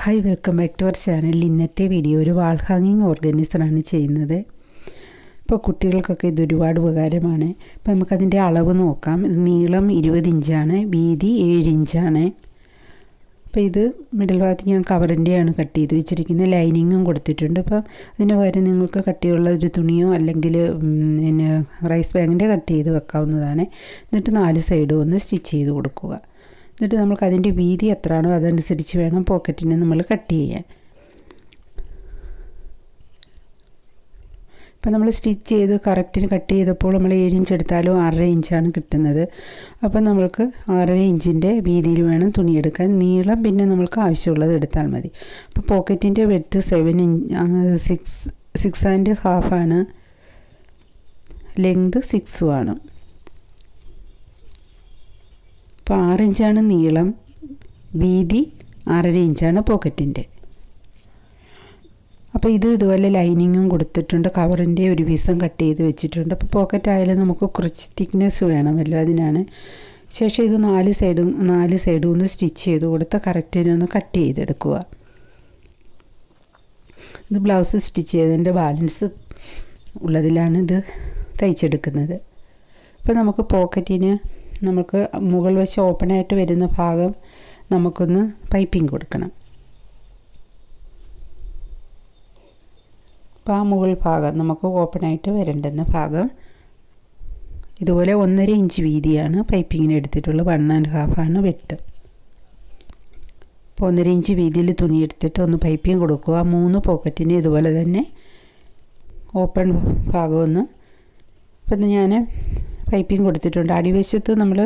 Hi, welcome back to our channel. ഇന്നത്തെ video ഒരു wall ഹാങ്ങിങ് ഓർഗനൈസറാണ് ചെയ്യുന്നത്. ഇപ്പോൾ കുട്ടികൾക്കൊക്കെ ഇത് ഒരുപാട് ഉപകാരമാണ്. ഇപ്പോൾ നമുക്കതിൻ്റെ അളവ് നോക്കാം. നീളം 20 ഇഞ്ചാണ്, വീതി 7 ഇഞ്ചാണ്. അപ്പോൾ ഇത് മിഡിൽ ഭാഗത്ത് ഞാൻ കവറിൻ്റെയാണ് കട്ട് ചെയ്ത് വെച്ചിരിക്കുന്നത്. ലൈനിങ്ങും കൊടുത്തിട്ടുണ്ട്. അപ്പോൾ അതിന് പകരം നിങ്ങൾക്ക് കട്ടിയുള്ള ഒരു തുണിയോ അല്ലെങ്കിൽ പിന്നെ റൈസ് ബാഗിൻ്റെ കട്ട് ചെയ്ത് വെക്കാവുന്നതാണ്. എന്നിട്ട് 4 സൈഡും ഒന്ന് സ്റ്റിച്ച് ചെയ്ത് കൊടുക്കുക. എന്നിട്ട് നമുക്ക് അതിൻ്റെ വീതി എത്രയാണോ അതനുസരിച്ച് വേണം പോക്കറ്റിനെ നമ്മൾ കട്ട് ചെയ്യാൻ. ഇപ്പം നമ്മൾ സ്റ്റിച്ച് ചെയ്ത് കറക്റ്റിന് കട്ട് ചെയ്തപ്പോൾ നമ്മൾ 7 ഇഞ്ച് എടുത്താലും 6.5 ഇഞ്ചാണ് കിട്ടുന്നത്. അപ്പം നമ്മൾക്ക് 6.5 ഇഞ്ചിൻ്റെ വീതിയിൽ വേണം തുണിയെടുക്കാൻ. നീളം പിന്നെ നമ്മൾക്ക് ആവശ്യമുള്ളത് എടുത്താൽ മതി. അപ്പോൾ പോക്കറ്റിൻ്റെ വെഡ്ത്ത് 6.5 ആണ്, ലെങ്ത് 6 ആണ്. അപ്പോൾ 6 ഇഞ്ചാണ് നീളം, വീതി 6.5 ഇഞ്ചാണ് പോക്കറ്റിൻ്റെ. അപ്പോൾ ഇതുപോലെ ലൈനിങ്ങും കൊടുത്തിട്ടുണ്ട്. കവറിൻ്റെ ഒരു പീസും കട്ട് ചെയ്ത് വെച്ചിട്ടുണ്ട്. അപ്പോൾ പോക്കറ്റ് ആയാലും നമുക്ക് കുറച്ച് തിക്നെസ് വേണമല്ലോ, അതിനാണ്. ശേഷം ഇത് 4 സൈഡും ഒന്ന് സ്റ്റിച്ച് ചെയ്ത് കൊടുത്ത് കറക്റ്റിനൊന്ന് കട്ട് ചെയ്തെടുക്കുക. ഇത് ബ്ലൗസ് സ്റ്റിച്ച് ചെയ്തതിൻ്റെ ബാലൻസ് ഉള്ളതിലാണ് ഇത് തയ്ച്ചെടുക്കുന്നത്. അപ്പോൾ നമുക്ക് പോക്കറ്റിന് നമുക്ക് മുകൾ വശം ഓപ്പണായിട്ട് വരുന്ന ഭാഗം നമുക്കൊന്ന് പൈപ്പിംഗ് കൊടുക്കണം. അപ്പോൾ ആ മുകൾ ഭാഗം നമുക്ക് ഓപ്പണായിട്ട് വരേണ്ടുന്ന ഭാഗം ഇതുപോലെ 1.5 ഇഞ്ച് വീതിയാണ് പൈപ്പിങ്ങിന് എടുത്തിട്ടുള്ളത്. 1.5 ആണ് വെട്ട്. അപ്പോൾ 1.5 ഇഞ്ച് വീതിയിൽ തുണി എടുത്തിട്ട് ഒന്ന് പൈപ്പിംഗ് കൊടുക്കുക. 3 പോക്കറ്റിന് ഇതുപോലെ തന്നെ ഓപ്പൺ ഭാഗം ഒന്ന്. ഇപ്പം ഞാൻ പൈപ്പിംഗ് കൊടുത്തിട്ടുണ്ട്. അടിവശത്ത് നമ്മൾ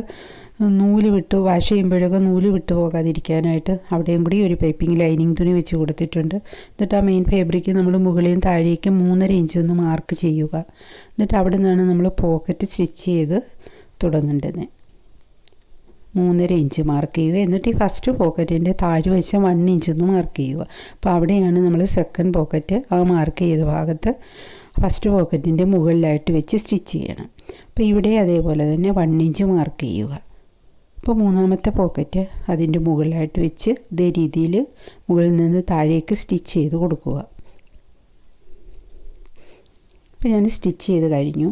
നൂല് വിട്ട് വാഷ് ചെയ്യുമ്പോഴൊക്കെ നൂല് വിട്ട് പോകാതിരിക്കാനായിട്ട് അവിടെയും കൂടി ഒരു പൈപ്പിംഗ് ലൈനിങ് തുണി വെച്ച് കൊടുത്തിട്ടുണ്ട്. എന്നിട്ട് ആ മെയിൻ ഫാബ്രിക്ക് നമ്മൾ മുകളിലും താഴേക്കും 3.5 ഇഞ്ച് ഒന്ന് മാർക്ക് ചെയ്യുക. എന്നിട്ട് അവിടെ നിന്നാണ് നമ്മൾ പോക്കറ്റ് സ്റ്റിച്ച് ചെയ്ത് തുടങ്ങേണ്ടത്. 3.5 ഇഞ്ച് മാർക്ക് ചെയ്യുക. എന്നിട്ട് ഈ ഫസ്റ്റ് പോക്കറ്റിൻ്റെ താഴ്വശം 1 ഇഞ്ച് ഒന്ന് മാർക്ക് ചെയ്യുക. അപ്പോൾ അവിടെയാണ് നമ്മൾ സെക്കൻഡ് പോക്കറ്റ് ആ മാർക്ക് ചെയ്ത ഭാഗത്ത് ഫസ്റ്റ് പോക്കറ്റിൻ്റെ മുകളിലായിട്ട് വെച്ച് സ്റ്റിച്ച് ചെയ്യണം. അപ്പോൾ ഇവിടെ അതേപോലെ തന്നെ 1 ഇഞ്ച് മാർക്ക് ചെയ്യുക. അപ്പോൾ 3ാമത്തെ പോക്കറ്റ് അതിൻ്റെ മുകളിലായിട്ട് വെച്ച് ഇതേ രീതിയിൽ മുകളിൽ നിന്ന് താഴേക്ക് സ്റ്റിച്ച് ചെയ്ത് കൊടുക്കുക. അപ്പോൾ ഞാൻ സ്റ്റിച്ച് ചെയ്ത് കഴിഞ്ഞു.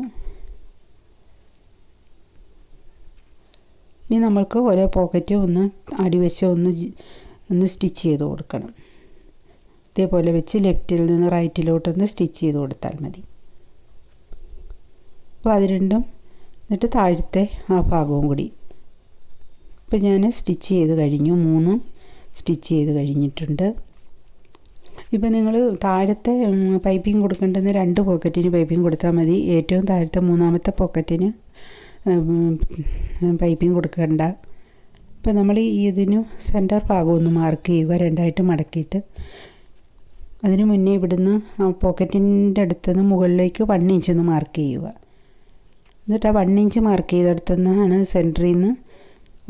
ഇനി നമ്മൾക്ക് ഓരോ പോക്കറ്റ് ഒന്ന് അടിവശം ഒന്ന് സ്റ്റിച്ച് ചെയ്ത് കൊടുക്കണം. ഇതേപോലെ വെച്ച് ലെഫ്റ്റിൽ നിന്ന് റൈറ്റിലോട്ടൊന്ന് സ്റ്റിച്ച് ചെയ്ത് കൊടുത്താൽ മതി. അപ്പോൾ അത് രണ്ടും എന്നിട്ട് താഴത്തെ ആ ഭാഗവും കൂടി. ഇപ്പോൾ ഞാൻ സ്റ്റിച്ച് ചെയ്ത് കഴിഞ്ഞു. 3 സ്റ്റിച്ച് ചെയ്ത് കഴിഞ്ഞിട്ടുണ്ട്. ഇപ്പോൾ നിങ്ങൾ താഴത്തെ പൈപ്പിംഗ് കൊടുക്കേണ്ടുന്ന 2 പോക്കറ്റിന് പൈപ്പിംഗ് കൊടുത്താൽ മതി. ഏറ്റവും താഴത്തെ 3ാമത്തെ പോക്കറ്റിന് പൈപ്പിംഗ് കൊടുക്കേണ്ട. ഇപ്പോൾ നമ്മൾ ഇതിന് സെൻറ്റർ ഭാഗം ഒന്ന് മാർക്ക് ചെയ്യുക, 2ആയിട്ട് മടക്കിയിട്ട്. അതിന് മുന്നേ ഇവിടുന്ന് പോക്കറ്റിൻ്റെ അടുത്തുനിന്ന് മുകളിലേക്ക് 1 ഇഞ്ച് ഒന്ന് മാർക്ക് ചെയ്യുക. എന്നിട്ട് ആ 1 ഇഞ്ച് മാർക്ക് ചെയ്തെടുത്തുനിന്നാണ് സെൻറ്ററിൽ നിന്ന്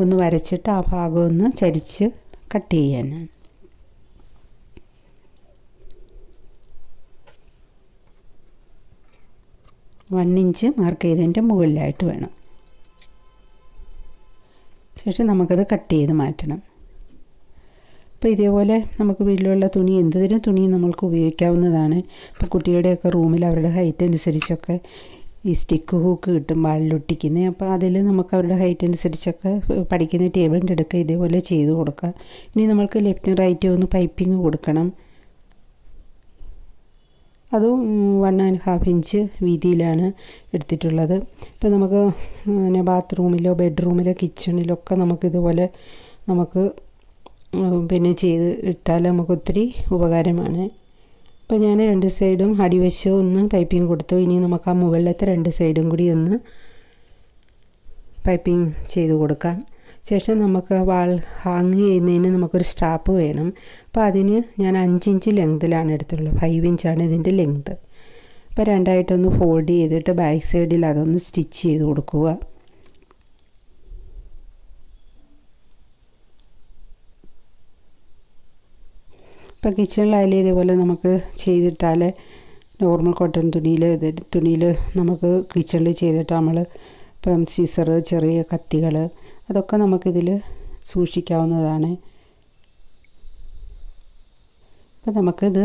ഒന്ന് വരച്ചിട്ട് ആ ഭാഗം ഒന്ന് ചരിച്ച് കട്ട് ചെയ്യാൻ. വൺ ഇഞ്ച് മാർക്ക് ചെയ്തതിൻ്റെ മുകളിലായിട്ട് വേണം. ശേഷം നമുക്കത് കട്ട് ചെയ്ത് മാറ്റണം. അപ്പോൾ ഇതേപോലെ നമുക്ക് വീട്ടിലുള്ള തുണി, എന്തിനും തുണി നമ്മൾക്ക് ഉപയോഗിക്കാവുന്നതാണ്. ഇപ്പോൾ കുട്ടികളുടെയൊക്കെ റൂമിൽ അവരുടെ ഹൈറ്റ് അനുസരിച്ചൊക്കെ ഈ സ്റ്റിക്ക് ഹൂക്ക് കിട്ടും വാളിലൊട്ടിക്കുന്നത്. അപ്പോൾ അതിൽ നമുക്ക് അവരുടെ ഹൈറ്റ് അനുസരിച്ചൊക്കെ പഠിക്കുന്ന ടേബിളിൻ്റെ അടുക്ക ഇതേപോലെ ചെയ്ത് കൊടുക്കാം. ഇനി നമ്മൾക്ക് ലെഫ്റ്റും റൈറ്റും ഒന്ന് പൈപ്പിംഗ് കൊടുക്കണം. അതും 1.5 ഇഞ്ച് വീതിയിലാണ് എടുത്തിട്ടുള്ളത്. ഇപ്പോൾ നമുക്ക് പിന്നെ ബാത്റൂമിലോ ബെഡ്റൂമിലോ കിച്ചണിലൊക്കെ നമുക്കിതുപോലെ നമുക്ക് പിന്നെ ചെയ്ത് ഇട്ടാൽ നമുക്ക് ഒത്തിരി ഉപകാരമാണ്. അപ്പോൾ ഞാൻ 2 സൈഡും അടിവശവും ഒന്ന് പൈപ്പിംഗ് കൊടുത്തു. ഇനി നമുക്ക് ആ മുകളിലത്തെ 2 സൈഡും കൂടി ഒന്ന് പൈപ്പിംഗ് ചെയ്ത് കൊടുക്കാം. ശേഷം നമുക്ക് വാൾ ഹാങ് ചെയ്യുന്നതിന് നമുക്കൊരു സ്ട്രാപ്പ് വേണം. അപ്പോൾ അതിന് ഞാൻ 5 ഇഞ്ച് ലെങ്തിലാണ് എടുത്തുള്ളത്. 5 ഇഞ്ചാണ് ഇതിൻ്റെ ലെങ്ത്. അപ്പോൾ 2ആയിട്ടൊന്ന് ഫോൾഡ് ചെയ്തിട്ട് ബാക്ക് സൈഡിൽ അതൊന്ന് സ്റ്റിച്ച് ചെയ്ത് കൊടുക്കുക. ഇപ്പോൾ കിച്ചണിലായാലും ഇതേപോലെ നമുക്ക് ചെയ്തിട്ടാൽ നോർമൽ കോട്ടൺ തുണിയിൽ നമുക്ക് കിച്ചണിൽ ചെയ്തിട്ട് നമ്മൾ ഇപ്പം സീസറ്, ചെറിയ കത്തികൾ, അതൊക്കെ നമുക്കിതിൽ സൂക്ഷിക്കാവുന്നതാണ്. അപ്പോൾ നമുക്കിത്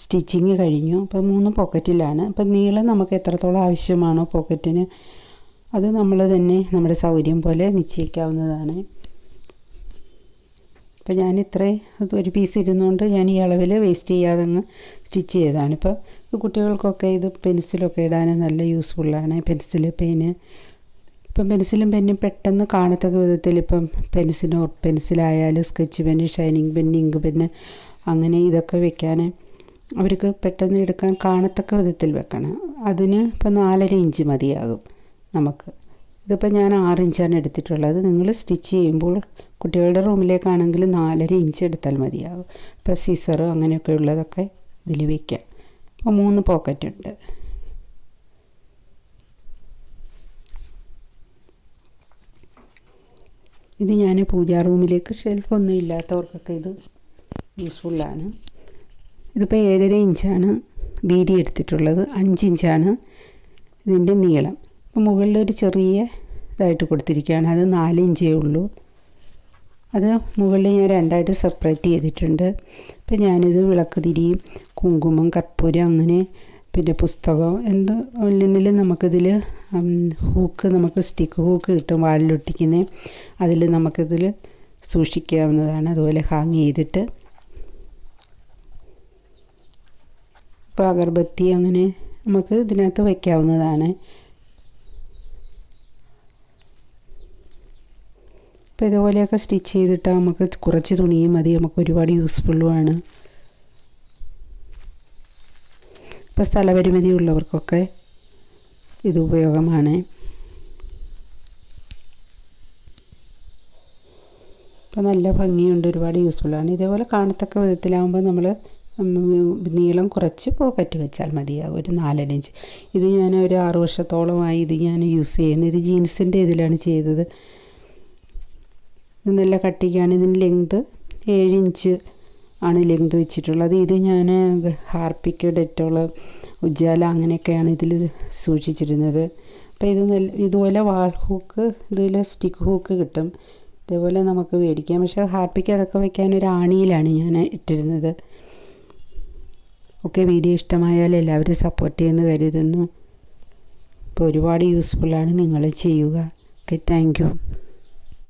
സ്റ്റിച്ചിങ് കഴിഞ്ഞു. അപ്പോൾ 3 പോക്കറ്റിലാണ്. അപ്പോൾ നീളം നമുക്ക് എത്രത്തോളം ആവശ്യമാണോ പോക്കറ്റിന് അത് നമ്മൾ തന്നെ നമ്മുടെ സൗകര്യം പോലെ നിശ്ചയിക്കാവുന്നതാണ്. അപ്പോൾ ഞാൻ ഒരു പീസ് ഇരുന്നുകൊണ്ട് ഞാൻ ഈ അളവിൽ വേസ്റ്റ് ചെയ്യാതെ അങ്ങ് സ്റ്റിച്ച് ചെയ്തതാണ്. ഇപ്പോൾ കുട്ടികൾക്കൊക്കെ ഇത് പെൻസിലൊക്കെ ഇടാൻ നല്ല യൂസ്ഫുള്ളാണ്. പെൻസിലും പെൻസിലും പെന്നും പെട്ടെന്ന് കാണത്തക്ക വിധത്തിൽ ഇപ്പം പെൻസിലായാലും sketch pen, shining pen, ink pen അങ്ങനെ ഇതൊക്കെ വെക്കാൻ അവർക്ക് പെട്ടെന്ന് എടുക്കാൻ കാണത്തക്ക വിധത്തിൽ വെക്കണം. അതിന് ഇപ്പം 4.5 ഇഞ്ച് മതിയാകും നമുക്ക്. ഇതിപ്പോൾ ഞാൻ 6 ഇഞ്ചാണ് എടുത്തിട്ടുള്ളത്. നിങ്ങൾ സ്റ്റിച്ച് ചെയ്യുമ്പോൾ കുട്ടികളുടെ റൂമിലേക്കാണെങ്കിൽ 4.5 ഇഞ്ച് എടുത്താൽ മതിയാകും. ഇപ്പോൾ സീസറോ അങ്ങനെയൊക്കെ ഉള്ളതൊക്കെ ഇതിൽ വയ്ക്കാം. അപ്പോൾ 3 പോക്കറ്റുണ്ട്. ഇത് ഞാൻ പൂജാ റൂമിലേക്ക് ഷെൽഫൊന്നും ഇല്ലാത്തവർക്കൊക്കെ ഇത് യൂസ്ഫുള്ളാണ്. ഇതിപ്പോൾ 7.5 ഇഞ്ചാണ് വീതി എടുത്തിട്ടുള്ളത്, 5 ഇഞ്ചാണ് ഇതിൻ്റെ നീളം. അപ്പോൾ മുകളിലൊരു ചെറിയ ഇതായിട്ട് കൊടുത്തിരിക്കുകയാണ്, അത് 4 ഇഞ്ചേ ഉള്ളൂ. അത് മുകളിൽ ഞാൻ 2ആയിട്ട് സെപ്പറേറ്റ് ചെയ്തിട്ടുണ്ട്. അപ്പോൾ ഞാനിത് വിളക്ക് തിരിയും, കുങ്കുമം, കർപ്പൂരം അങ്ങനെ പിന്നെ പുസ്തകം ഉള്ളിൽ നമുക്കിതിൽ നമുക്ക് സ്റ്റിക്ക് ഹൂക്ക് കിട്ടും വാളിലൊട്ടിക്കുന്നത്, അതിൽ നമുക്കിതിൽ സൂക്ഷിക്കാവുന്നതാണ്. അതുപോലെ ഹാങ് ചെയ്തിട്ട് ഇപ്പോൾ അഗർബത്തി അങ്ങനെ നമുക്ക് ഇതിനകത്ത് വയ്ക്കാവുന്നതാണ്. അപ്പോൾ ഇതുപോലെയൊക്കെ സ്റ്റിച്ച് ചെയ്തിട്ട് നമുക്ക് കുറച്ച് തുണിയും മതി, നമുക്ക് ഒരുപാട് യൂസ്ഫുള്ളുമാണ്. ഇപ്പോൾ സ്ഥലപരിമിതി ഉള്ളവർക്കൊക്കെ ഇത് ഉപയോഗമാണ്. അപ്പോൾ നല്ല ഭംഗിയുണ്ട്, ഒരുപാട് യൂസ്ഫുള്ളാണ്. ഇതേപോലെ കാണത്തക്ക വിധത്തിലാകുമ്പോൾ നമ്മൾ നീളം കുറച്ച് പോക്കറ്റ് വെച്ചാൽ മതിയാകും, ഒരു 4.5 ഇഞ്ച്. ഇത് ഞാൻ ഒരു 6 വർഷത്തോളമായി ഇത് ഞാൻ യൂസ് ചെയ്യുന്നത്. ഇത് ജീൻസിൻ്റെ ഇതിലാണ് ചെയ്തത്. ഇത് നല്ല കട്ടിക്കാണ്. ഇതിന് ലെങ്ത് 7 ഇഞ്ച് ആണ് ലെങ്ത് വെച്ചിട്ടുള്ളത്. ഇത് ഞാൻ ഹാർപ്പിക്ക്, ഡെറ്റോൾ, ഉജാല അങ്ങനെയൊക്കെയാണ് ഇതിൽ സൂക്ഷിച്ചിരുന്നത്. അപ്പോൾ ഇതുപോലെ വാൾ ഹൂക്ക്, ഇതുപോലെ സ്റ്റിക്ക് ഹൂക്ക് കിട്ടും, ഇതേപോലെ നമുക്ക് മേടിക്കാം. പക്ഷേ ഹാർപ്പിക്ക് അതൊക്കെ വെക്കാൻ ഒരു ആണിയിലാണ് ഞാൻ ഇട്ടിരുന്നത്. ഓക്കെ, വീഡിയോ ഇഷ്ടമായാൽ എല്ലാവരും സപ്പോർട്ട് ചെയ്യുമെന്ന് കരുതുന്നു. അപ്പോൾ ഒരുപാട് യൂസ്ഫുള്ളാണ്, നിങ്ങൾ ചെയ്യുക. Okay, thank you.